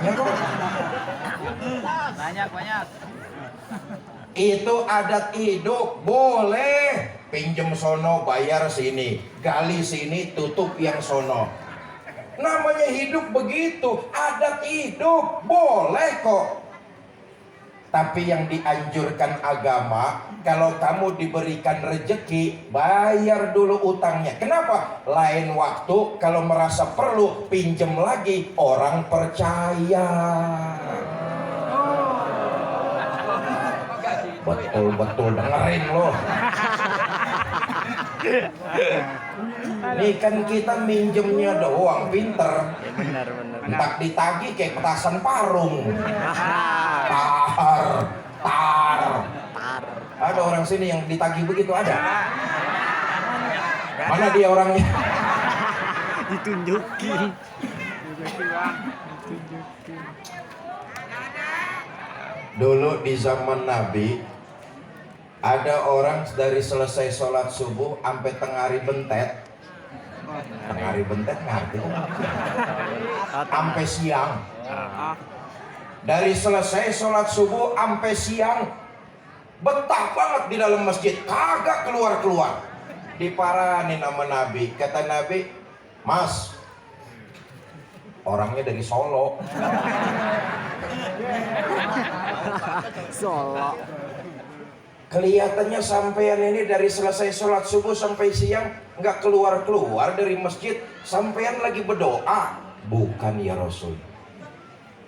banyaknya kok. Banyak. Itu adat hidup, boleh pinjem sono bayar sini, gali sini tutup yang sono. Namanya hidup begitu, adat hidup, boleh kok. Tapi yang dianjurkan agama, kalau kamu diberikan rezeki, bayar dulu utangnya. Kenapa? Lain waktu kalau merasa perlu, pinjem lagi, orang percaya. Betul-betul dengerin loh. Ini kan kita minjemnya doang, pinter. Benar. Entak ditagi kayak petasan parung. Tar. Ada orang sini yang ditagi begitu, ada? Mana dia orangnya? Ditunjukin. Dulu di zaman Nabi, ada orang dari selesai sholat subuh sampai tengah hari bentet. Tengah hari bentet ngerti? Sampai siang. Dari selesai sholat subuh sampai siang, betah banget di dalam masjid, kagak keluar-keluar. Diparanin sama Nabi. Kata Nabi, Mas, orangnya dari Solo. Solo. Kelihatannya sampean ini dari selesai sholat subuh sampai siang nggak keluar-keluar dari masjid. Sampean lagi berdoa. Bukan ya Rasul.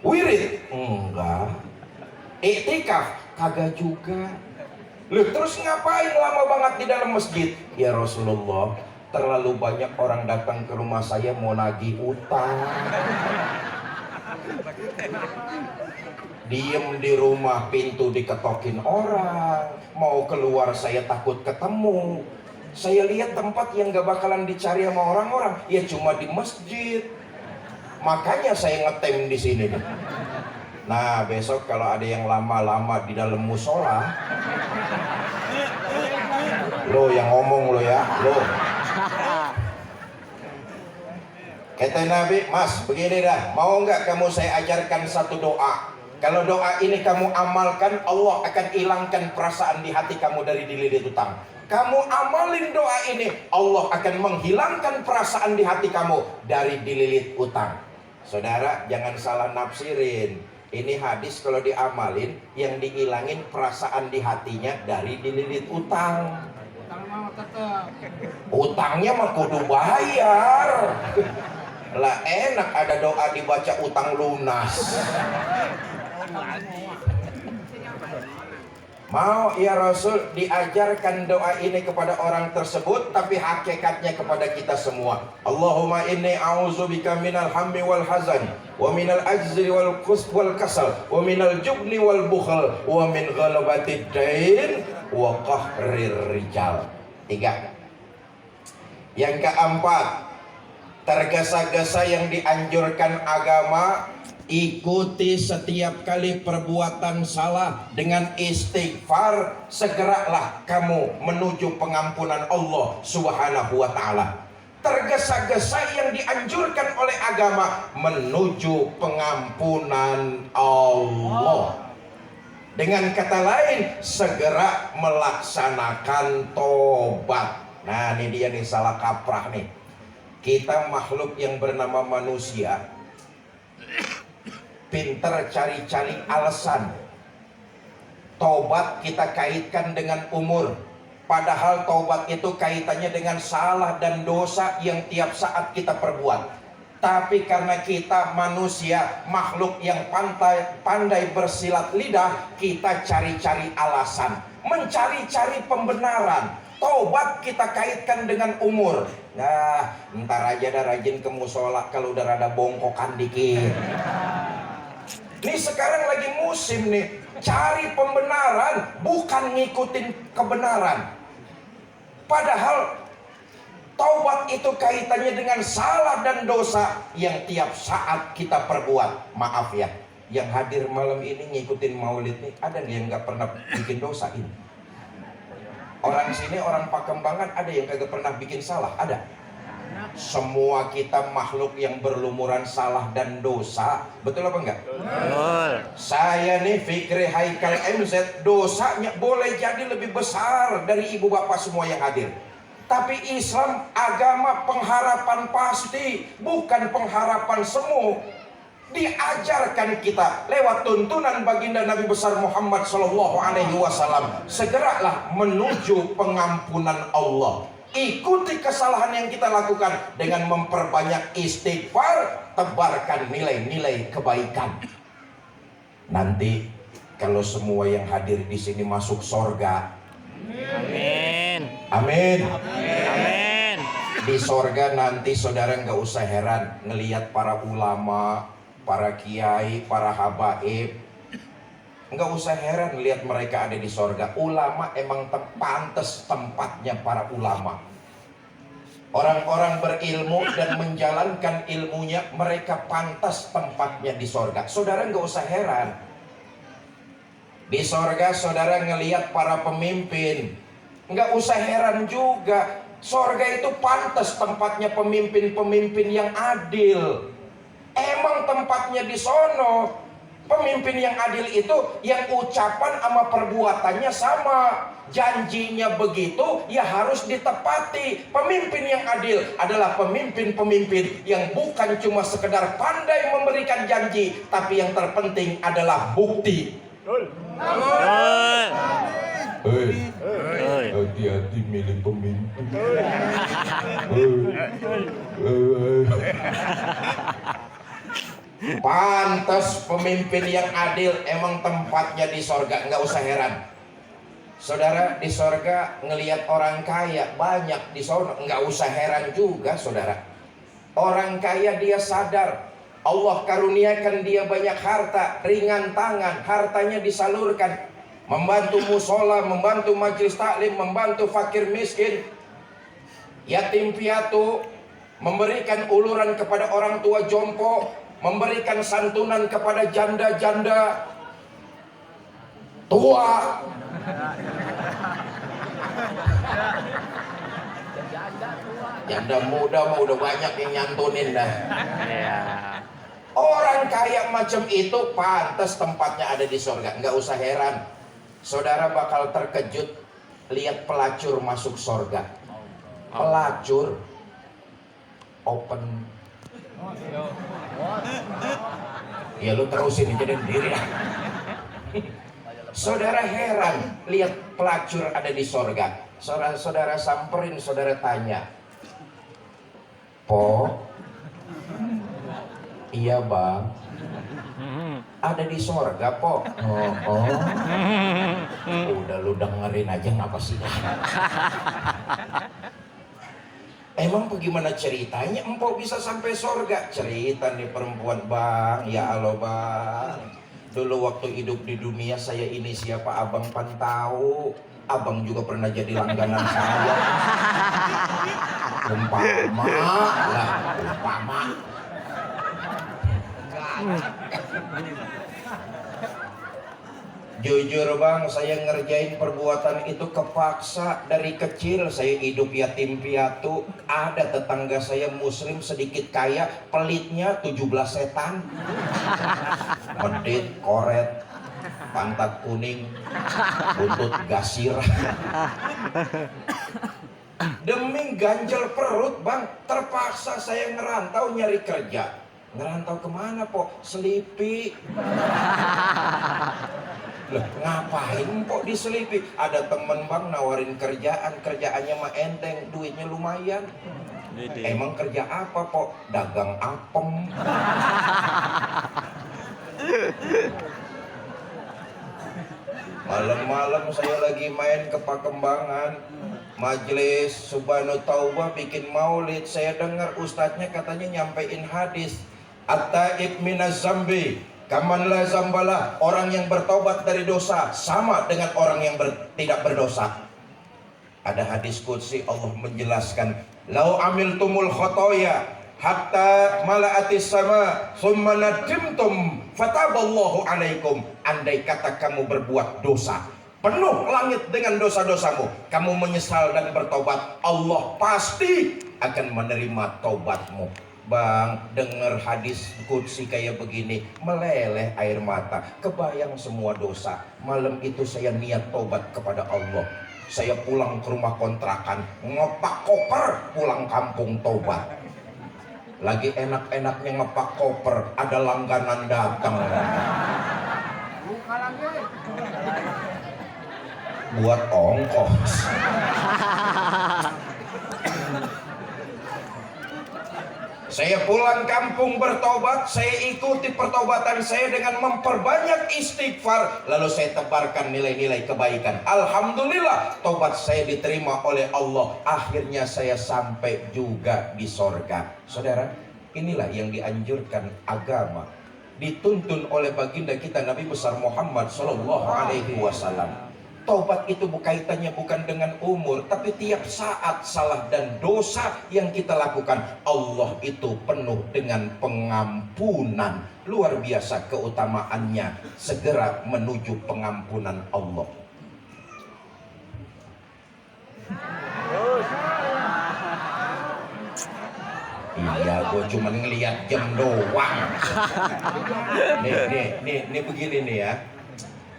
Wirid? Enggak. Iktikaf? Kagak juga. Loh, terus ngapain lama banget di dalam masjid? Ya Rasulullah, terlalu banyak orang datang ke rumah saya mau nagih utang. Diem di rumah, pintu diketokin orang. Mau keluar saya takut ketemu. Saya lihat tempat yang gak bakalan dicari sama orang-orang, ya cuma di masjid. Makanya saya ngetem di sini nih. Nah, besok kalau ada yang lama-lama di dalam musola, lo yang ngomong lo ya, lo. Kata Nabi, Mas, begini dah, mau nggak kamu saya ajarkan satu doa? Kalau doa ini kamu amalkan, Allah akan hilangkan perasaan di hati kamu dari dililit utang. Kamu amalin doa ini, Allah akan menghilangkan perasaan di hati kamu dari dililit utang. Saudara, jangan salah nafsirin. Ini hadis kalau diamalin, yang dihilangin perasaan di hatinya dari dililit utang. Utangnya mah kudu bayar. Lah enak ada doa dibaca utang lunas. Mau ya Rasul diajarkan doa ini kepada orang tersebut, tapi hakikatnya kepada kita semua. Allahumma inni a'udzubika minal hammi wal hazan, wa minal ajzi wal kasal, wa minal jubni wal bukhl, wa min ghalabatid dain wa qahrir rijal. 3. Yang keempat, tergesa-gesa yang dianjurkan agama, ikuti setiap kali perbuatan salah dengan istighfar, segeralah kamu menuju pengampunan Allah Subhanahu wa ta'ala. Tergesa-gesa yang dianjurkan oleh agama menuju pengampunan Allah. Dengan kata lain, segera melaksanakan tobat. Nah, ini dia nih salah kaprah nih. Kita makhluk yang bernama manusia, pinter cari-cari alasan. Tobat kita kaitkan dengan umur, padahal tobat itu kaitannya dengan salah dan dosa yang tiap saat kita perbuat. Tapi karena kita manusia, makhluk yang pandai bersilat lidah, kita cari-cari alasan, mencari-cari pembenaran. Tobat kita kaitkan dengan umur. Nah, ntar aja dah rajin ke musola kalau udah rada bongkokan dikit. Ini sekarang lagi musim nih, cari pembenaran, bukan ngikutin kebenaran. Padahal taubat itu kaitannya dengan salah dan dosa yang tiap saat kita perbuat. Maaf ya, yang hadir malam ini ngikutin maulid nih, ada yang nggak pernah bikin dosa ini? Orang sini, orang Pakembangan, ada yang kagak pernah bikin salah? Ada? Semua kita makhluk yang berlumuran salah dan dosa. Betul apa enggak? Betul. Saya nih Fikri Haikal MZ, dosanya boleh jadi lebih besar dari ibu bapak semua yang hadir. Tapi Islam agama pengharapan pasti, bukan pengharapan semu. Diajarkan kita lewat tuntunan baginda Nabi besar Muhammad SAW, segeralah menuju pengampunan Allah. Ikuti kesalahan yang kita lakukan dengan memperbanyak istighfar, tebarkan nilai-nilai kebaikan. Nanti kalau semua yang hadir di sini masuk sorga, Amin. amin. Amin. Di sorga nanti saudara nggak usah heran ngelihat para ulama, para kiai, para habaib. Nggak usah heran lihat mereka ada di sorga. Ulama emang pantas tempatnya para ulama. Orang-orang berilmu dan menjalankan ilmunya, mereka pantas tempatnya di sorga. Saudara nggak usah heran. Di sorga saudara ngelihat para pemimpin, nggak usah heran juga. Sorga itu pantas tempatnya pemimpin-pemimpin yang adil. Emang tempatnya di sono. Pemimpin yang adil itu yang ucapan sama perbuatannya sama, janjinya begitu ya harus ditepati. Pemimpin yang adil adalah pemimpin-pemimpin yang bukan cuma sekedar pandai memberikan janji, tapi yang terpenting adalah bukti. Hati-hati milih pemimpin. Pantas pemimpin yang adil emang tempatnya di sorga, nggak usah heran. Saudara di sorga ngelihat orang kaya banyak di sono, nggak usah heran juga saudara. Orang kaya dia sadar Allah karuniakan dia banyak harta, ringan tangan, hartanya disalurkan, membantu musola, membantu majelis taklim, membantu fakir miskin, yatim piatu, memberikan uluran kepada orang tua jompo, memberikan santunan kepada janda-janda tua. Janda muda mah udah banyak yang nyantunin dah. Orang kaya macam itu pantas tempatnya ada di sorga. Nggak usah heran, saudara bakal terkejut lihat pelacur masuk sorga. Pelacur open. Ya lu terusin aja diri. Saudara heran lihat pelacur ada di sorga. Saudara samperin, saudara tanya, Po, iya bang, ada di sorga Po. Oh. Udah lu dengerin aja ngapa sih? Emang bagaimana ceritanya empok bisa sampai sorga? Cerita nih perempuan, bang, ya Allah bang, dulu waktu hidup di dunia saya ini siapa abang pantau. Abang juga pernah jadi langganan saya. Umpama lah, umpama. Jujur bang, saya ngerjain perbuatan itu kepaksa. Dari kecil saya hidup yatim piatu. Ada tetangga saya muslim sedikit kaya, pelitnya 17 setan. Medit, koret, pantat kuning, buntut gasir. Demi ganjel perut bang, terpaksa saya ngerantau nyari kerja. Ngerantau kemana po? Selipi. Loh, ngapain kok diselipi? Ada temen bang nawarin kerjaannya mah enteng, duitnya lumayan. Emang kerja apa po? Dagang apem. Malam-malam saya lagi main ke Pakembangan, majelis Subhanu Taubah bikin maulid. Saya dengar ustadznya katanya nyampein hadis, at-taib minaz zambi kaman la zambalah. Orang yang bertobat dari dosa sama dengan orang yang tidak berdosa. Ada hadis qudsi Allah menjelaskan, lau amiltumul khotoya hatta mala'atis sama thumma nadimtum fataballahu alaikum. Andai kata kamu berbuat dosa penuh langit dengan dosa-dosamu, kamu menyesal dan bertobat, Allah pasti akan menerima taubatmu. Bang, dengar hadis qudsi kayak begini, meleleh air mata. Kebayang semua dosa. Malam itu saya niat tobat kepada Allah. Saya pulang ke rumah kontrakan, ngepak koper, pulang kampung tobat. Lagi enak-enaknya ngepak koper, ada langganan datang. Buat ongkos. Saya pulang kampung bertobat, saya ikuti pertobatan saya dengan memperbanyak istighfar, lalu saya tebarkan nilai-nilai kebaikan. Alhamdulillah, tobat saya diterima oleh Allah. Akhirnya saya sampai juga di sorga. Saudara, inilah yang dianjurkan agama, dituntun oleh baginda kita Nabi besar Muhammad Sallallahu Alaihi Wasallam. Taubat itu kaitannya bukan dengan umur, tapi tiap saat salah dan dosa yang kita lakukan, Allah itu penuh dengan pengampunan. Luar biasa keutamaannya, segera menuju pengampunan Allah. Iya, gue cuma ngeliat jam doang. Nih begini nih ya.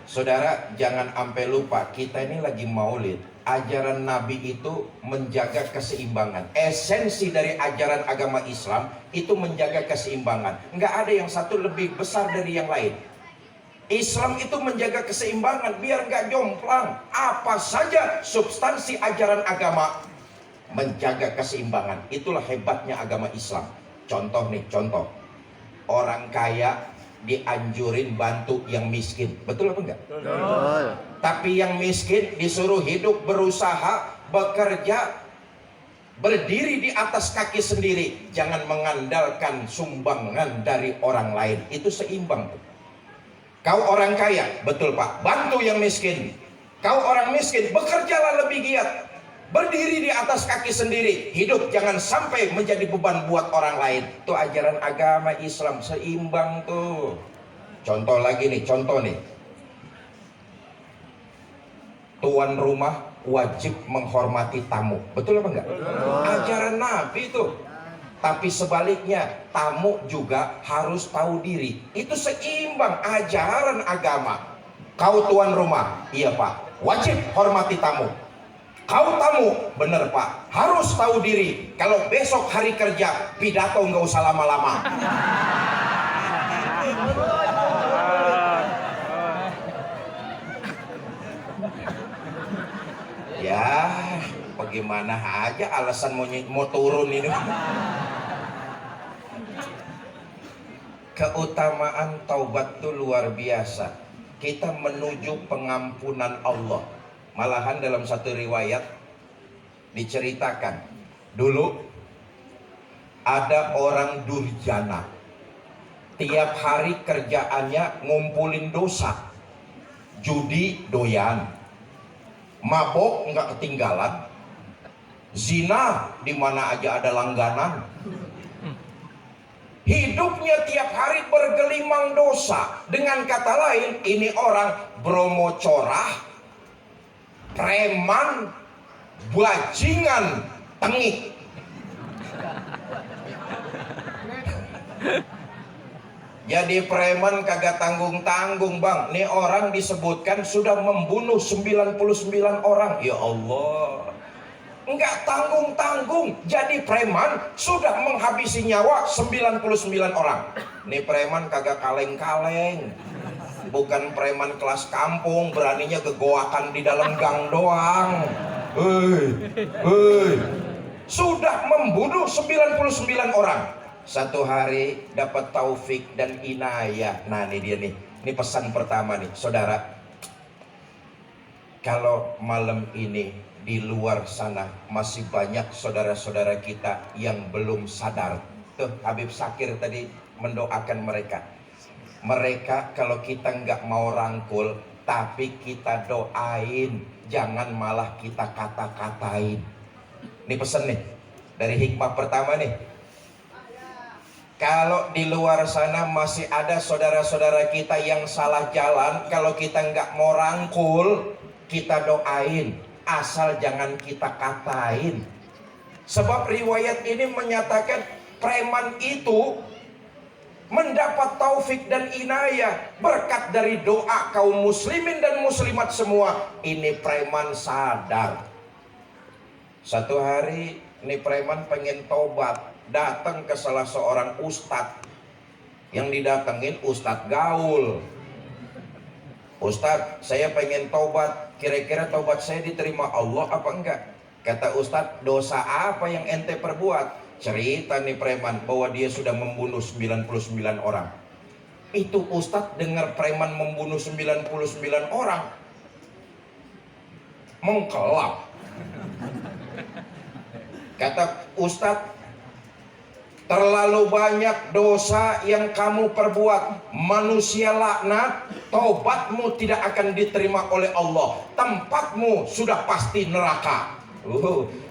Saudara, jangan sampai lupa, kita ini lagi maulid. Ajaran Nabi itu menjaga keseimbangan. Esensi dari ajaran agama Islam itu menjaga keseimbangan. Nggak ada yang satu lebih besar dari yang lain. Islam itu menjaga keseimbangan biar nggak jomplang. Apa saja substansi ajaran agama menjaga keseimbangan. Itulah hebatnya agama Islam. Contoh nih, contoh. Orang kaya dianjurin bantu yang miskin, betul apa enggak? Betul. Tapi yang miskin disuruh hidup, berusaha, bekerja, berdiri di atas kaki sendiri, jangan mengandalkan sumbangan dari orang lain. Itu seimbang. Kau orang kaya, betul Pak, bantu yang miskin. Kau orang miskin, bekerjalah lebih giat, berdiri di atas kaki sendiri, hidup jangan sampai menjadi beban buat orang lain. Itu ajaran agama Islam, seimbang tuh. Contoh lagi nih, contoh nih. Tuan rumah wajib menghormati tamu, betul apa enggak? Ajaran Nabi itu. Tapi sebaliknya, tamu juga harus tahu diri. Itu seimbang ajaran agama. Kau tuan rumah, iya Pak, wajib hormati tamu. Kau tamu, bener Pak, harus tahu diri. Kalau besok hari kerja, pidato nggak usah lama-lama. Ya, bagaimana aja alasan mau turun ini. Keutamaan taubat itu luar biasa. Kita menuju pengampunan Allah. Malahan dalam satu riwayat diceritakan, dulu ada orang durjana, tiap hari kerjaannya ngumpulin dosa, judi doyan, mabok nggak ketinggalan, zina di mana aja ada langganan. Hidupnya tiap hari bergelimang dosa. Dengan kata lain, ini orang bromo corah, preman, bajingan, tengik. Jadi preman kagak tanggung-tanggung bang. Nih orang disebutkan sudah membunuh 99 orang. Ya Allah, enggak tanggung-tanggung. Jadi preman sudah menghabisi nyawa 99 orang. Nih preman kagak kaleng-kaleng. Bukan preman kelas kampung, beraninya gegoakan di dalam gang doang. Sudah membunuh 99 orang. Satu hari dapat taufik dan inayah. Nah ini dia nih. Ini pesan pertama nih, saudara. Kalau malam ini di luar sana masih banyak saudara-saudara kita yang belum sadar. Tuh Habib Sakir tadi mendoakan mereka. Mereka kalau kita nggak mau rangkul, tapi kita doain, jangan malah kita kata-katain. Ini pesan nih dari hikmah pertama nih. Kalau di luar sana masih ada saudara-saudara kita yang salah jalan, kalau kita nggak mau rangkul, kita doain, asal jangan kita katain. Sebab riwayat ini menyatakan preman itu mendapat taufik dan inayah berkat dari doa kaum muslimin dan muslimat semua. Ini preman sadar. Satu hari ini preman pengen tobat, datang ke salah seorang ustadz. Yang didatengin ustadz gaul. Ustadz, saya pengen tobat, kira-kira tobat saya diterima Allah apa enggak? Kata ustadz, dosa apa yang ente perbuat? Cerita nih preman bahwa dia sudah membunuh 99 orang. Itu ustadz dengar preman membunuh 99 orang, mengkelap. Kata ustadz, terlalu banyak dosa yang kamu perbuat. Manusia laknat, taubatmu tidak akan diterima oleh Allah. Tempatmu sudah pasti neraka.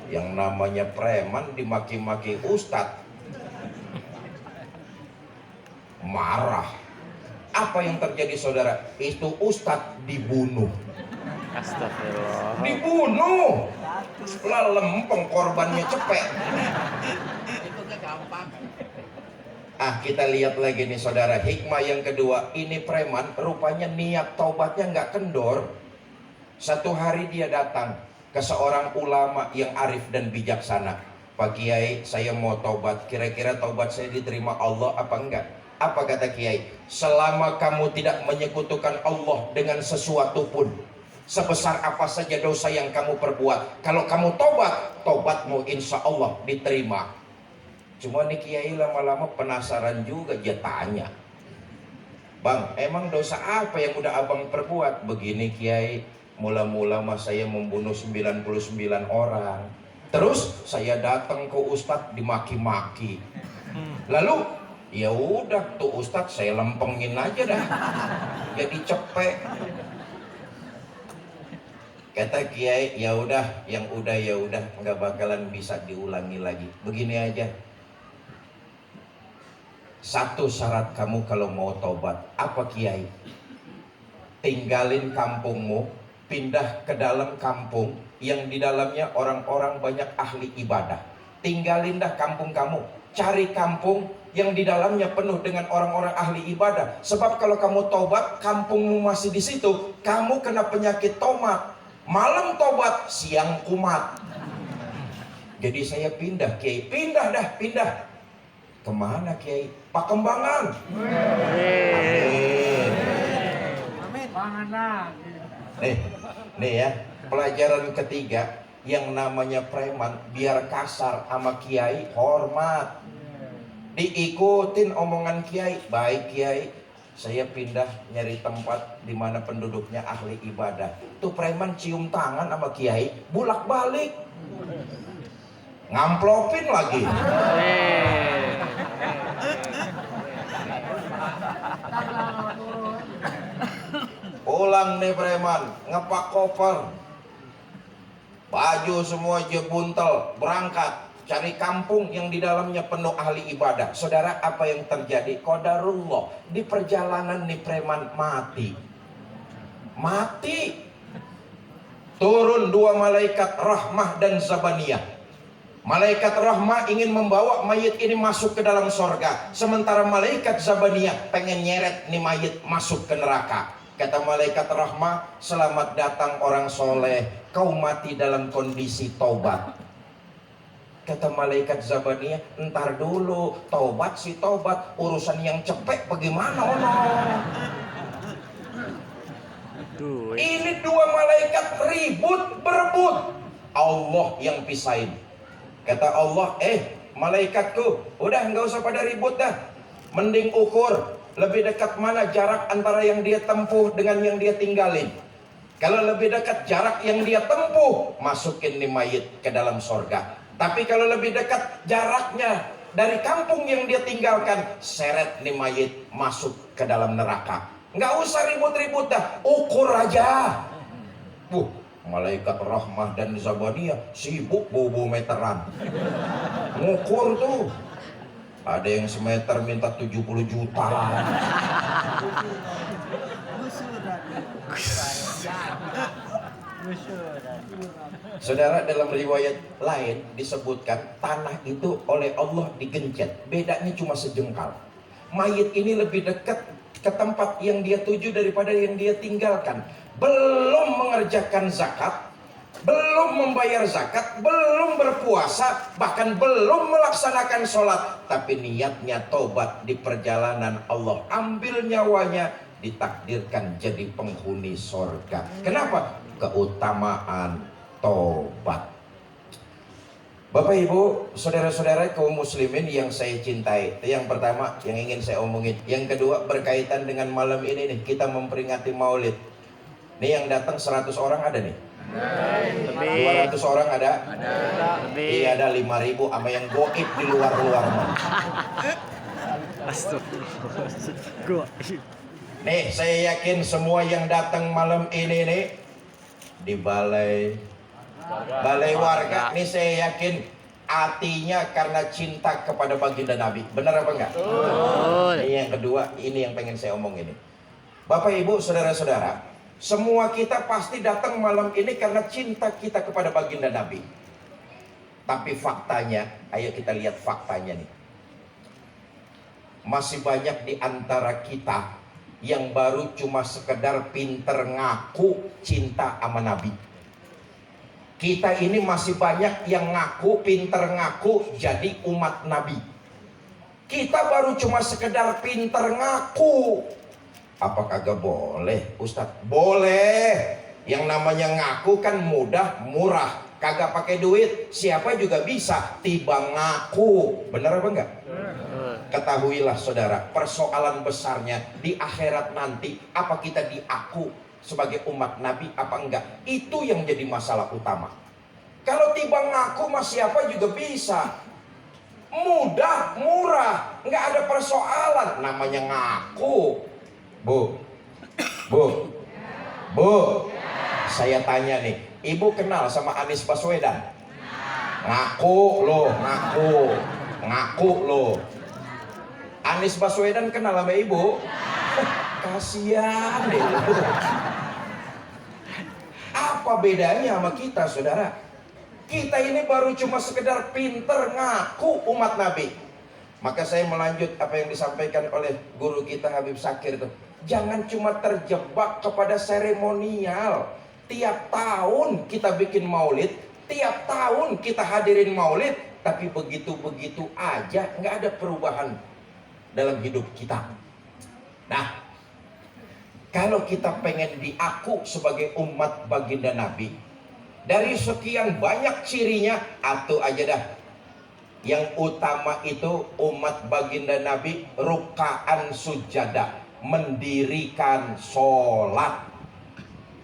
Yang namanya preman dimaki-maki ustadz, marah. Apa yang terjadi saudara? Itu ustadz dibunuh. Astagfirullah. Dibunuh. Lempeng korbannya cepet. Kita lihat lagi nih saudara, hikmah yang kedua. Ini preman rupanya niat taubatnya nggak kendor. Satu hari dia datang ke seorang ulama yang arif dan bijaksana. Pak Kiai, saya mau taubat, kira-kira taubat saya diterima Allah apa enggak? Apa kata Kiai? Selama kamu tidak menyekutukan Allah dengan sesuatu pun, sebesar apa saja dosa yang kamu perbuat, kalau kamu tobat, tobatmu insya Allah diterima. Cuma nih Kiai lama-lama penasaran juga, dia tanya, Bang, emang dosa apa yang udah abang perbuat? Begini Kiai, mula-mula saya membunuh 99 orang. Terus saya datang ke ustadz dimaki-maki. Lalu ya udah tuh ustadz saya lempengin aja dah, jadi cepet. Kata Kiai, ya udah, yang udah ya udah, nggak bakalan bisa diulangi lagi. Begini aja, satu syarat kamu kalau mau tobat. Apa Kiai? Tinggalin kampungmu, pindah ke dalam kampung yang di dalamnya orang-orang banyak ahli ibadah. Tinggalin dah kampung kamu, cari kampung yang di dalamnya penuh dengan orang-orang ahli ibadah. Sebab kalau kamu tobat, kampungmu masih di situ, kamu kena penyakit tomat. Malam tobat, siang kumat. Jadi saya pindah Kiai, pindah dah, pindah. Kemana Kiai? Pakembangan. Amin. Nih ya, pelajaran ketiga, yang namanya preman biar kasar sama Kiai hormat. Diikutin omongan Kiai, baik Kiai, saya pindah nyari tempat di mana penduduknya ahli ibadah. Tuh preman cium tangan sama Kiai, bulak-balik, ngamplopin lagi. Pulang nih preman, ngepak koper, baju semua jebuntel, berangkat cari kampung yang di dalamnya penuh ahli ibadah. Saudara, apa yang terjadi? Qadarullah, di perjalanan nih preman mati. Turun dua malaikat rahmah dan zabaniyah. Malaikat rahmah ingin membawa mayit ini masuk ke dalam sorga, sementara malaikat zabaniyah pengen nyeret nih mayit masuk ke neraka. Kata malaikat rahmah, selamat datang orang soleh, kau mati dalam kondisi taubat. Kata malaikat zabaniyah, entar dulu, taubat sih taubat, urusan yang cepet bagaimana ono? Ini dua malaikat ribut berebut, Allah yang pisahin. Kata Allah, malaikatku, udah nggak usah pada ribut dah, mending ukur lebih dekat mana jarak antara yang dia tempuh dengan yang dia tinggalin. Kalau lebih dekat jarak yang dia tempuh, masukin nih mayit ke dalam sorga. Tapi kalau lebih dekat jaraknya dari kampung yang dia tinggalkan, seret nih mayit masuk ke dalam neraka. Nggak usah ribut-ribut dah, ukur aja. Malaikat rahmah dan zabaniyah sibuk bobo meteran, ngukur tuh. Ada yang semeter minta 70 juta. Saudara, dalam riwayat lain disebutkan tanah itu oleh Allah digencet, bedanya cuma sejengkal. Mayit ini lebih dekat ke tempat yang dia tuju daripada yang dia tinggalkan. Belum mengerjakan zakat, belum membayar zakat, belum berpuasa, bahkan belum melaksanakan sholat, tapi niatnya tobat. Di perjalanan Allah ambil nyawanya, ditakdirkan jadi penghuni sorga. Kenapa? Keutamaan tobat. Bapak Ibu, saudara-saudara kaum muslimin yang saya cintai, yang pertama yang ingin saya omongin. Yang kedua berkaitan dengan malam ini nih, kita memperingati Maulid. Nih yang datang 100 orang ada nih? Lebih. 200 orang ada? Lebih. Iya, ada 5.000 sama yang goib di luar-luar. Astagfirullah. Nih saya yakin semua yang datang malam ini nih di balai warga nih, saya yakin hatinya karena cinta kepada baginda Nabi. Benar apa enggak? Ini yang kedua, ini yang pengen saya omong ini. Bapak Ibu, saudara-saudara, semua kita pasti datang malam ini karena cinta kita kepada baginda Nabi. Tapi faktanya, ayo kita lihat faktanya nih. Masih banyak di antara kita yang baru cuma sekedar pinter ngaku cinta sama Nabi. Kita ini masih banyak yang ngaku, pinter ngaku jadi umat Nabi. Kita baru cuma sekedar pinter ngaku. Apa kagak boleh, Ustadz? Boleh. Yang namanya ngaku kan mudah, murah. Kagak pakai duit, siapa juga bisa tiba ngaku. Benar apa enggak? Ketahuilah saudara, persoalan besarnya di akhirat nanti, apa kita diaku sebagai umat Nabi apa enggak, itu yang jadi masalah utama. Kalau tiba ngaku mah siapa juga bisa, mudah, murah, nggak ada persoalan. Namanya ngaku. Bu, saya tanya nih, ibu kenal sama Anies Baswedan? Ngaku loh. Anies Baswedan kenal sama ibu? Kasihan deh. Apa bedanya sama kita, saudara? Kita ini baru cuma sekedar pinter ngaku umat Nabi. Maka saya melanjut apa yang disampaikan oleh guru kita Habib Sakir itu. Jangan cuma terjebak kepada seremonial. Tiap tahun kita bikin maulid, tiap tahun kita hadirin maulid, tapi begitu-begitu aja, nggak ada perubahan dalam hidup kita. Nah, kalau kita pengen diaku sebagai umat baginda Nabi, dari sekian banyak cirinya, satu aja dah. Yang utama itu umat baginda Nabi rukaan sujadah, mendirikan sholat.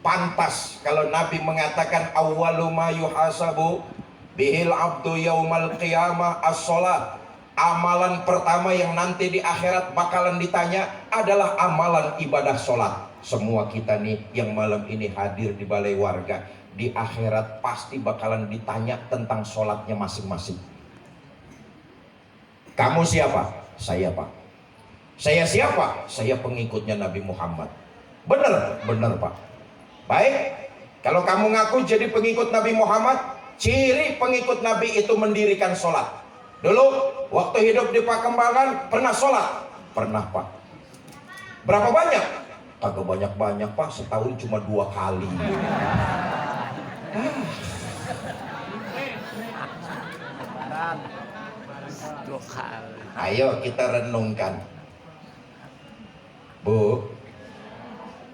Pantas kalau Nabi mengatakan awwalu ma yuhasabu bihil abdu yaumal qiyamah as-sholat. Amalan pertama yang nanti di akhirat bakalan ditanya adalah amalan ibadah sholat. Semua kita nih yang malam ini hadir di balai warga, di akhirat pasti bakalan ditanya tentang sholatnya masing-masing. Kamu siapa? Saya Pak. Saya siapa? Saya pengikutnya Nabi Muhammad. Benar Pak. Baik, kalau kamu ngaku jadi pengikut Nabi Muhammad, ciri pengikut Nabi itu mendirikan sholat. Dulu waktu hidup di Pakembangan pernah sholat? Pernah Pak. Berapa banyak? Kagak banyak-banyak Pak, setahun cuma 2 kali. Ayo kita renungkan. Bu,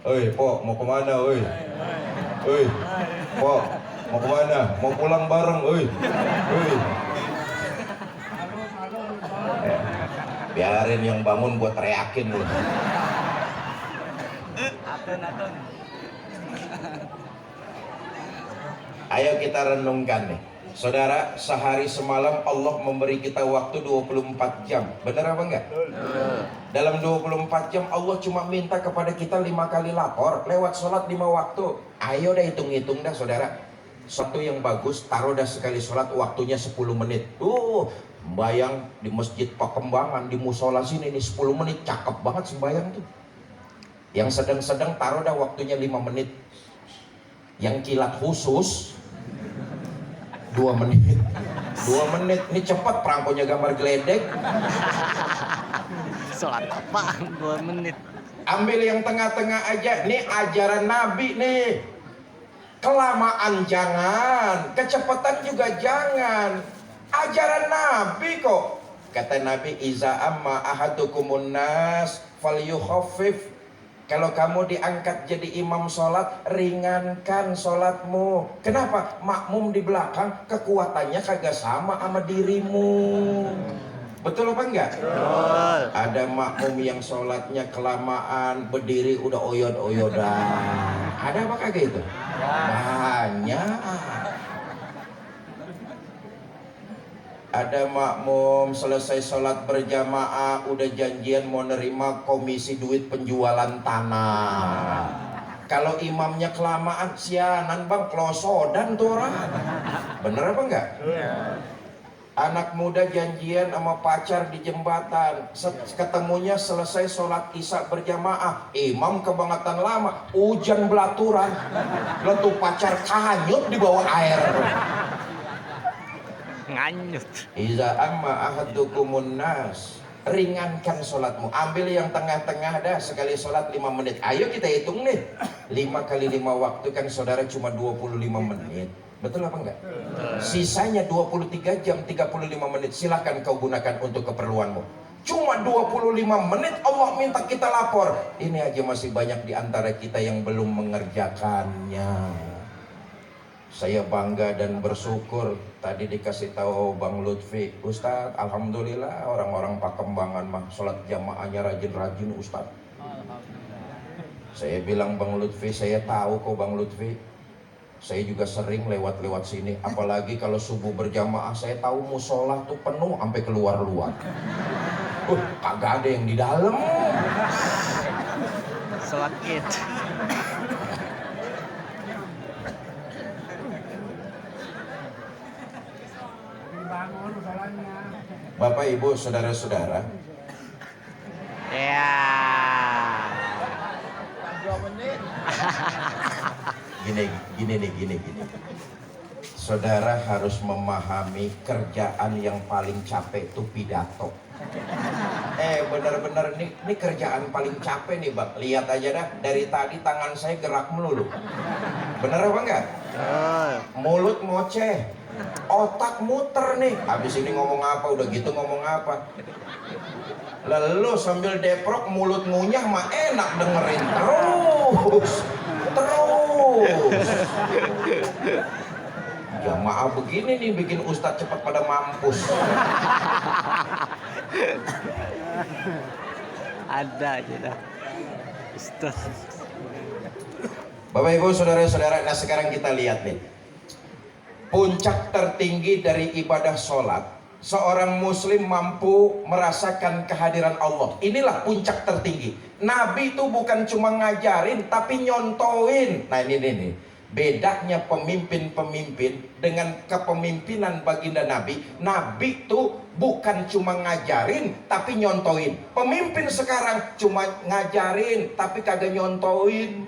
oi Po, mau kemana oi? Oi, Po, mau kemana? Mau pulang bareng oi? Oi. Biarin yang bangun gua teriakin lu. Ayo kita renungkan nih. Saudara, sehari semalam Allah memberi kita waktu 24 jam. Benar apa enggak? Dalam 24 jam Allah cuma minta kepada kita 5 kali lapor lewat sholat 5 waktu. Ayo dah hitung-hitung dah saudara. Satu yang bagus, taruh dah sekali sholat waktunya 10 menit. Sembayang di masjid Pakembangan, di musola sini ini 10 menit, cakep banget sembayang tuh. Yang sedang-sedang taruh dah waktunya 5 menit. Yang kilat khusus 2 menit. 2 menit ini cepat perangkonya gambar geledek. Sholat apa? 2 menit. Ambil yang tengah-tengah aja. Nih ajaran Nabi nih. Kelamaan jangan, kecepatan juga jangan. Ajaran Nabi kok. Kata Nabi, iza amma ahadukumun nas falyukhaffif. Kalau kamu diangkat jadi imam sholat, ringankan sholatmu. Kenapa? Makmum di belakang kekuatannya kagak sama dirimu. Betul apa enggak? Betul. Ada makmum yang sholatnya kelamaan, berdiri udah oyod-oyodan. Ada apa kagak itu? Banyak. Ada makmum selesai sholat berjamaah udah janjian mau nerima komisi duit penjualan tanah. Kalau imamnya kelamaan, sianan bang, klosodan tuh orang. Bener apa enggak? Anak muda janjian sama pacar di jembatan, ketemunya selesai sholat isya berjamaah, imam kebangetan lama, hujan belaturan, letu pacar kanyut di bawah air. Nganyut. Iza amma ahadukumun nas, ringankan sholatmu. Ambil yang tengah-tengah dah, sekali sholat 5 menit. Ayo kita hitung nih, 5 kali 5 waktu kan saudara cuma 25 menit. Betul apa enggak? Sisanya 23 jam 35 menit silahkan kau gunakan untuk keperluanmu. Cuma 25 menit Allah minta kita lapor. Ini aja masih banyak di antara kita yang belum mengerjakannya. Saya bangga dan bersyukur tadi dikasih tahu Bang Lutfi, Ustadz, alhamdulillah orang-orang Pakembangan mah sholat jamaahnya rajin-rajin Ustadz. Saya bilang, Bang Lutfi, saya tahu kok Bang Lutfi. Saya juga sering lewat-lewat sini, apalagi kalau subuh berjamaah, saya tahu musola tuh penuh sampai keluar-luar. Kagak ada yang di dalam. Sholat Id. Bapak, Ibu, saudara-saudara, Ya. gini. Saudara harus memahami kerjaan yang paling capek itu pidato. Bener-bener ini kerjaan paling capek nih Bang. Lihat aja dah, dari tadi tangan saya gerak melulu. Bener apa enggak? Mulut ngoceh, otak muter nih. Habis ini ngomong apa, udah gitu ngomong apa. Lalu sambil deprok mulut ngunyah mah enak dengerin terus. Jamaah begini nih bikin ustadz cepat pada mampus. Ada aja dah. Ustaz. Bapak Ibu saudara-saudara, nah sekarang kita lihat nih. Puncak tertinggi dari ibadah sholat, seorang muslim mampu merasakan kehadiran Allah. Inilah puncak tertinggi. Nabi itu bukan cuma ngajarin tapi nyontoin. Nah ini bedanya pemimpin-pemimpin dengan kepemimpinan baginda Nabi. Nabi itu bukan cuma ngajarin tapi nyontoin. Pemimpin sekarang cuma ngajarin tapi kagak nyontoin.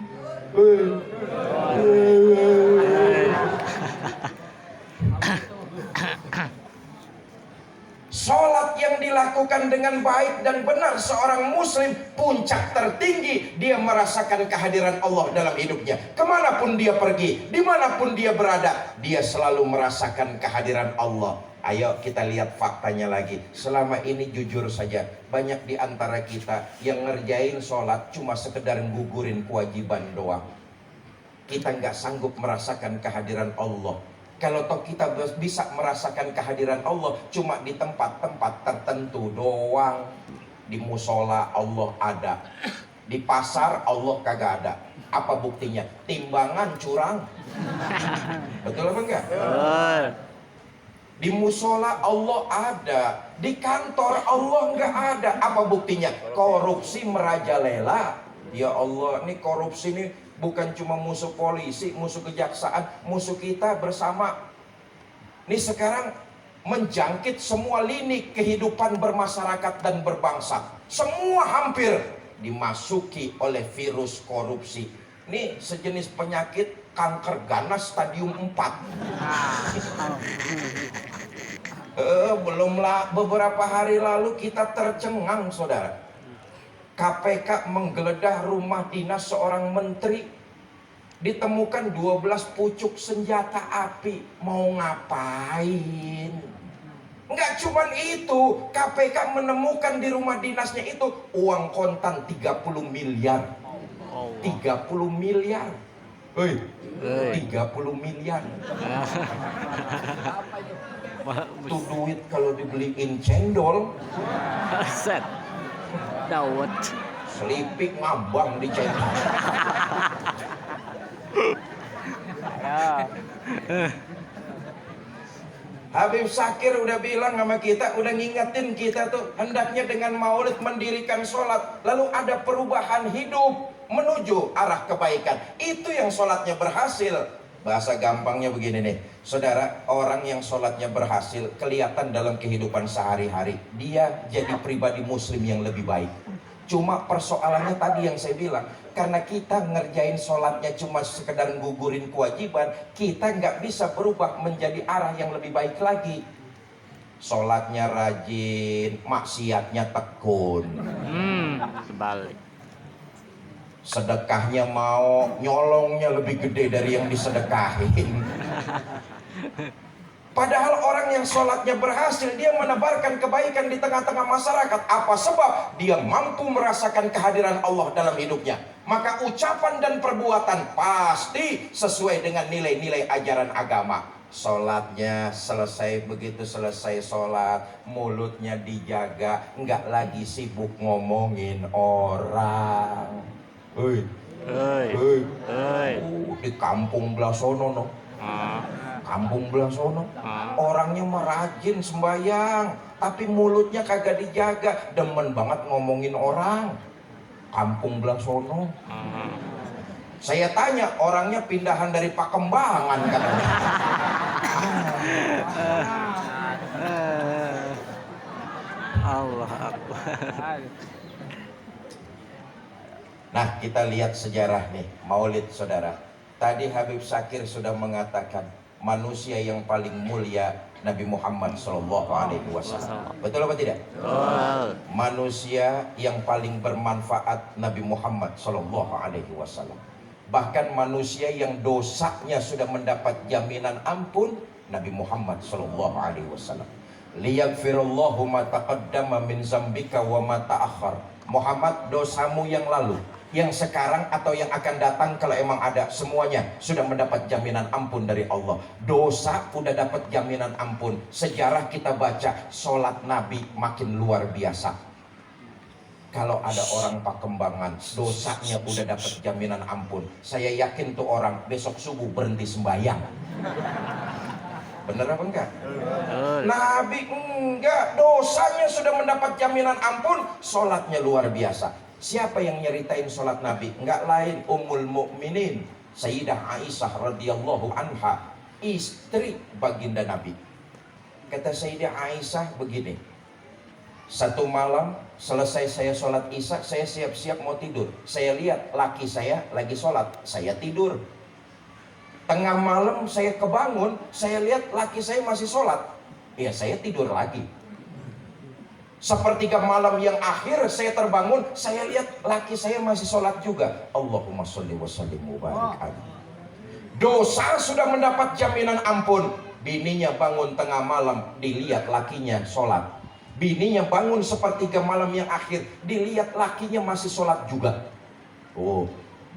Sholat yang dilakukan dengan baik dan benar seorang muslim, puncak tertinggi dia merasakan kehadiran Allah dalam hidupnya. Kemanapun dia pergi, dimanapun dia berada, dia selalu merasakan kehadiran Allah. Ayo kita lihat faktanya lagi. Selama ini jujur saja, banyak di antara kita yang ngerjain sholat cuma sekedar gugurin kewajiban doang. Kita nggak sanggup merasakan kehadiran Allah. Kalau toh kita bisa merasakan kehadiran Allah cuma di tempat-tempat tertentu doang. Di musola Allah ada, di pasar Allah kagak ada. Apa buktinya? Timbangan curang. Betul apa enggak? Betul. Di musola Allah ada, di kantor Allah enggak ada. Apa buktinya? Korupsi merajalela. Ya Allah, ini korupsi ini bukan cuma musuh polisi, musuh kejaksaan, musuh kita bersama. Ini sekarang menjangkit semua lini kehidupan bermasyarakat dan berbangsa. Semua hampir dimasuki oleh virus korupsi. Ini sejenis penyakit kanker ganas stadium 4. Belumlah beberapa hari lalu kita tercengang, saudara. KPK menggeledah rumah dinas seorang menteri. Ditemukan 12 pucuk senjata api. Mau ngapain? Enggak cuman itu, KPK menemukan di rumah dinasnya itu uang kontan 30 miliar. 30 miliar. Hei, 30 miliar. Itu duit kalau dibeliin cendol, Set. Dawet. selipik ngambang di cendol. Ya. Habib Syakir udah bilang sama kita, udah ngingetin kita tuh, hendaknya dengan maulid mendirikan sholat, lalu ada perubahan hidup menuju arah kebaikan. Itu yang sholatnya berhasil. Bahasa gampangnya begini nih, saudara, orang yang sholatnya berhasil kelihatan dalam kehidupan sehari-hari. Dia jadi pribadi muslim yang lebih baik. Cuma persoalannya tadi yang saya bilang, karena kita ngerjain sholatnya cuma sekedar gugurin kewajiban, kita nggak bisa berubah menjadi arah yang lebih baik lagi. Sholatnya rajin, maksiatnya tekun. Sebalik. Sedekahnya mau, nyolongnya lebih gede dari yang disedekahin. Padahal orang yang sholatnya berhasil, dia menebarkan kebaikan di tengah-tengah masyarakat. Apa sebab? Dia mampu merasakan kehadiran Allah dalam hidupnya. Maka ucapan dan perbuatan pasti sesuai dengan nilai-nilai ajaran agama. Sholatnya selesai, begitu selesai sholat, mulutnya dijaga, nggak lagi sibuk ngomongin orang. Hei, di kampung belah sono no. Kampung belah sono, orangnya merajin sembahyang, tapi mulutnya kagak dijaga, demen banget ngomongin orang. Kampung belah sono. Saya tanya, orangnya pindahan dari Pakembangan katanya. Allah Akbar. Nah, kita lihat sejarah nih, maulid saudara. Tadi Habib Syakir sudah mengatakan, manusia yang paling mulia Nabi Muhammad SAW. Betul apa tidak? Betul. Manusia yang paling bermanfaat Nabi Muhammad SAW. Bahkan manusia yang dosanya sudah mendapat jaminan ampun Nabi Muhammad SAW. Liyaghfirallahu ma taqaddama min zambika wa ma ta'akhkhar. Muhammad, dosamu yang lalu, yang sekarang atau yang akan datang, kalau emang ada, semuanya sudah mendapat jaminan ampun dari Allah. Dosa udah dapat jaminan ampun. Sejarah kita baca, sholat Nabi makin luar biasa. Kalau ada orang Pakembangan, dosanya udah dapat jaminan ampun, saya yakin tuh orang besok subuh berhenti sembahyang. Bener apa enggak? Nabi enggak, dosanya sudah mendapat jaminan ampun, sholatnya luar biasa. Siapa yang nyeritain sholat Nabi? Enggak lain, Ummul Mukminin Sayyidah Aisyah radhiyallahu anha, istri baginda Nabi. Kata Sayyidah Aisyah begini, satu malam selesai saya sholat isya, saya siap-siap mau tidur. Saya lihat laki saya lagi sholat, saya tidur. Tengah malam saya kebangun, saya lihat laki saya masih sholat, ya saya tidur lagi. Sepertiga malam yang akhir saya terbangun, saya lihat laki saya masih sholat juga. Allahumma sholli wa sallim wa barik alaihi. Dosa sudah mendapat jaminan ampun. Bininya bangun tengah malam, dilihat lakinya sholat. Bininya bangun sepertiga malam yang akhir, dilihat lakinya masih sholat juga. Oh,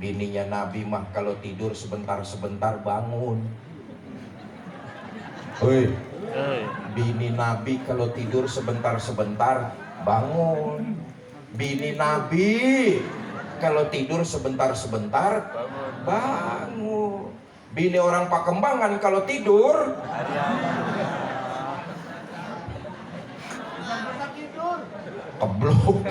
bininya Nabi mah kalau tidur sebentar-sebentar bangun. Hei, bini Nabi kalau tidur sebentar-sebentar bangun. Bini Nabi kalau tidur sebentar-sebentar bangun. Bini orang Pakembangan kalau tidur keblok.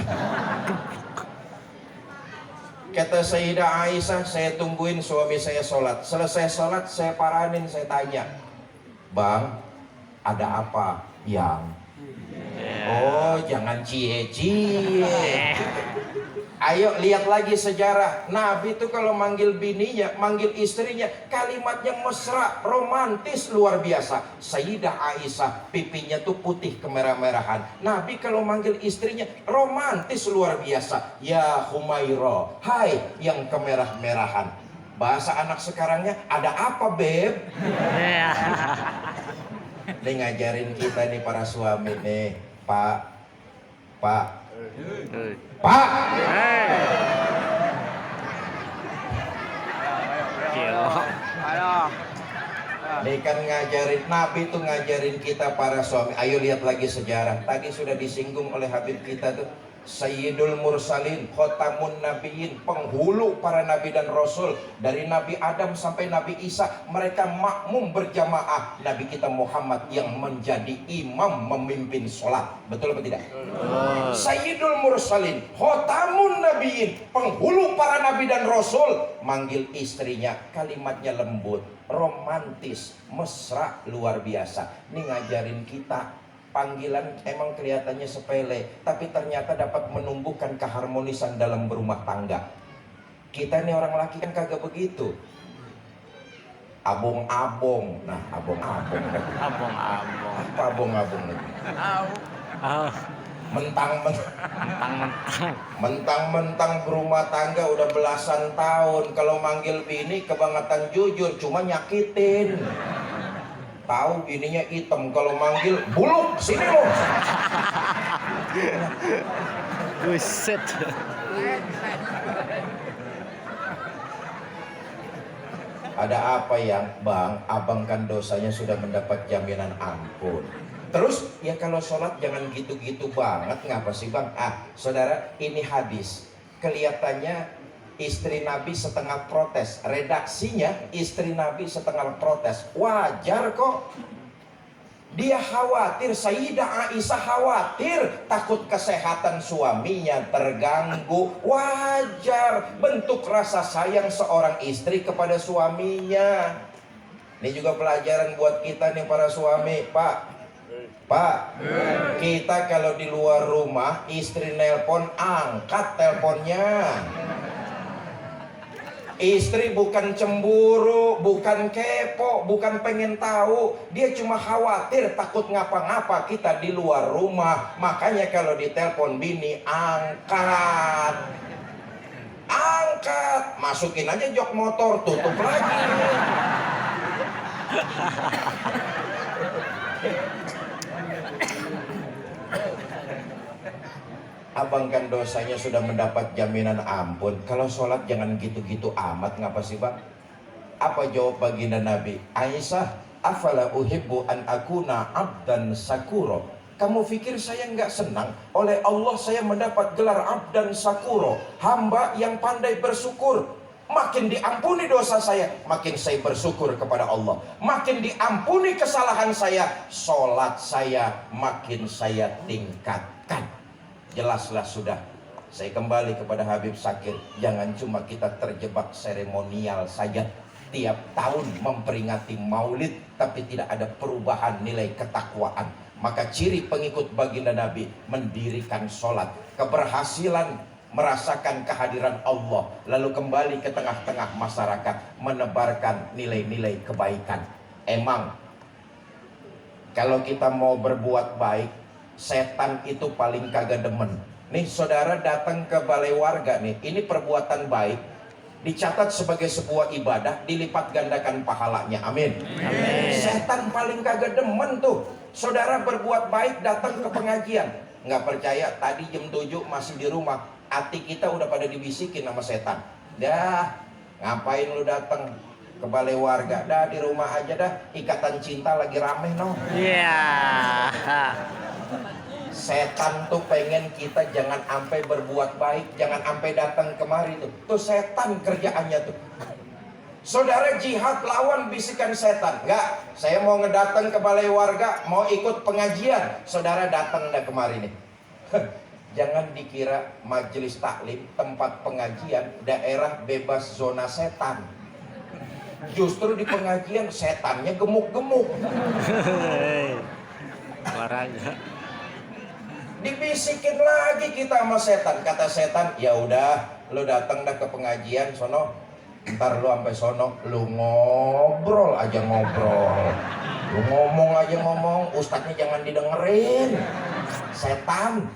Kata Sayyidah Aisyah, saya tungguin suami saya sholat. Selesai sholat saya paranin, saya tanya, Bang, ada apa? Yang? Oh, jangan cie-cie. Ayo lihat lagi sejarah. Nabi itu kalau manggil bininya, manggil istrinya, kalimatnya mesra, romantis luar biasa. Sayyidah Aisyah pipinya tuh putih kemerah-merahan. Nabi kalau manggil istrinya romantis luar biasa. Ya Humaira, hai yang kemerah-merahan. Bahasa anak sekarangnya, ada apa beb? Ya. Nih ngajarin kita nih para suami nih, Pak, Pak. Kilo. Nih kan ngajarin, Nabi tuh ngajarin kita para suami. Ayo lihat lagi sejarah. Tadi sudah disinggung oleh Habib kita tuh, Sayyidul Mursalin, Khotamun Nabiyin, penghulu para nabi dan rasul. Dari Nabi Adam sampai Nabi Isa, mereka makmum berjamaah. Nabi kita Muhammad yang menjadi imam memimpin sholat. Betul apa tidak? Sayyidul Mursalin, Khotamun Nabiyin, penghulu para nabi dan rasul. Manggil istrinya, kalimatnya lembut, romantis, mesra, luar biasa. Ini ngajarin kita. Panggilan emang kelihatannya sepele, tapi ternyata dapat menumbuhkan keharmonisan dalam berumah tangga. Kita ini orang laki kan kagak begitu. Abong-abong. Nah, abong-abong. Abong-abong. Apa abong-abong lagi? Mentang-mentang berumah tangga udah belasan tahun, kalau manggil bini kebangetan jujur, cuma nyakitin. Tahu bininya hitam, kalau manggil buluk, sini lo. Buset. Ada apa yang bang? Abang kan dosanya sudah mendapat jaminan ampun. Terus ya kalau sholat jangan gitu-gitu banget, ngapa sih bang? Saudara, ini hadis. Kelihatannya istri Nabi setengah protes. Redaksinya istri Nabi setengah protes. Wajar kok. Dia khawatir, Sayyidah Aisyah khawatir, takut kesehatan suaminya terganggu. Wajar, bentuk rasa sayang seorang istri kepada suaminya. Ini juga pelajaran buat kita nih para suami. Pak, kita kalau di luar rumah, istri nelpon, angkat teleponnya. Istri bukan cemburu, bukan kepo, bukan pengen tahu. Dia cuma khawatir, takut ngapa-ngapa kita di luar rumah. Makanya kalau ditelepon bini, angkat. Angkat, masukin aja jok motor, tutup lagi. Abang kan dosanya sudah mendapat jaminan ampun. Kalau sholat jangan gitu-gitu amat, ngapa sih bang? Apa jawab baginda Nabi? Aisyah, afala uhibbu an akuna abdan sakuro. Kamu pikir saya nggak senang? Oleh Allah saya mendapat gelar abdan sakuro, hamba yang pandai bersyukur. Makin diampuni dosa saya, makin saya bersyukur kepada Allah. Makin diampuni kesalahan saya, sholat saya makin saya tingkatkan. Jelaslah sudah. Saya kembali kepada Habib Sakir. Jangan cuma kita terjebak seremonial saja, tiap tahun memperingati maulid, tapi tidak ada perubahan nilai ketakwaan. Maka ciri pengikut baginda Nabi mendirikan sholat, keberhasilan merasakan kehadiran Allah, lalu kembali ke tengah-tengah masyarakat, menebarkan nilai-nilai kebaikan. Emang kalau kita mau berbuat baik, setan itu paling kagak demen. Nih saudara datang ke balai warga nih, ini perbuatan baik, dicatat sebagai sebuah ibadah, dilipat gandakan pahalanya. Amin. Amin. Setan paling kagak demen tuh. Saudara berbuat baik datang ke pengajian, nggak percaya tadi jam 7 masih di rumah, hati kita udah pada dibisikin sama setan. Dah, ngapain lu datang ke balai warga? Dah di rumah aja dah, ikatan cinta lagi rame no. Iya. Setan tuh pengen kita jangan sampai berbuat baik, jangan sampai datang kemari tuh. Tuh setan kerjaannya tuh. Saudara jihad lawan bisikan setan. Enggak, saya mau ngedatang ke balai warga, mau ikut pengajian. Saudara datang dah kemari nih. Jangan dikira majelis taklim, tempat pengajian, daerah bebas zona setan. Justru di pengajian setannya gemuk-gemuk. Waranya. Dibisikin lagi kita sama setan. Kata setan, ya udah, lu datang dah ke pengajian sono. Ntar lu sampai sono, lu ngobrol aja ngobrol. Lu ngomong aja ngomong, ustadznya jangan didengerin. Setan.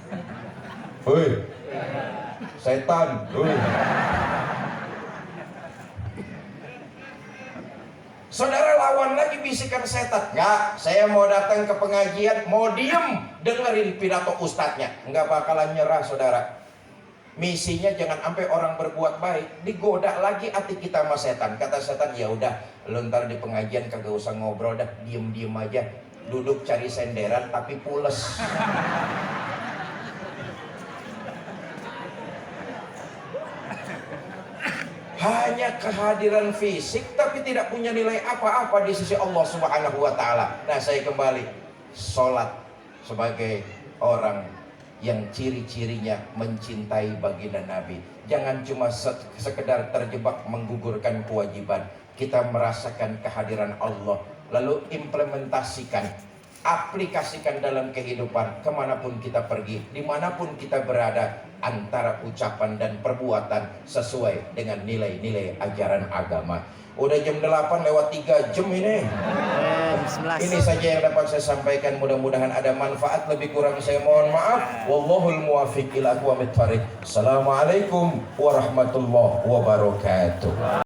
Hei. Setan. Hei. Saudara lawan lagi bisikan setan. Enggak, saya mau datang ke pengajian, mau diem dengerin pidato ustadznya. Enggak bakalan nyerah saudara. Misinya jangan sampai orang berbuat baik digoda lagi hati kita sama setan. Kata setan, ya udah, lu ntar di pengajian kagak usah ngobrol dah, diem aja, duduk cari senderan tapi pules. Hanya kehadiran fisik tapi tidak punya nilai apa-apa di sisi Allah Subhanahu wa taala. Nah, saya kembali, sholat sebagai orang yang ciri-cirinya mencintai baginda Nabi. Jangan cuma sekedar terjebak menggugurkan kewajiban. Kita merasakan kehadiran Allah, lalu implementasikan, aplikasikan dalam kehidupan kemanapun kita pergi, dimanapun kita berada, antara ucapan dan perbuatan sesuai dengan nilai-nilai ajaran agama. Udah jam 8 lewat 3 jam ini. Ini saja yang dapat saya sampaikan, mudah-mudahan ada manfaat. Lebih kurang saya mohon maaf. Wallahul muwaffiq ila aqwamit thariq. Assalamualaikum warahmatullahi wabarakatuh.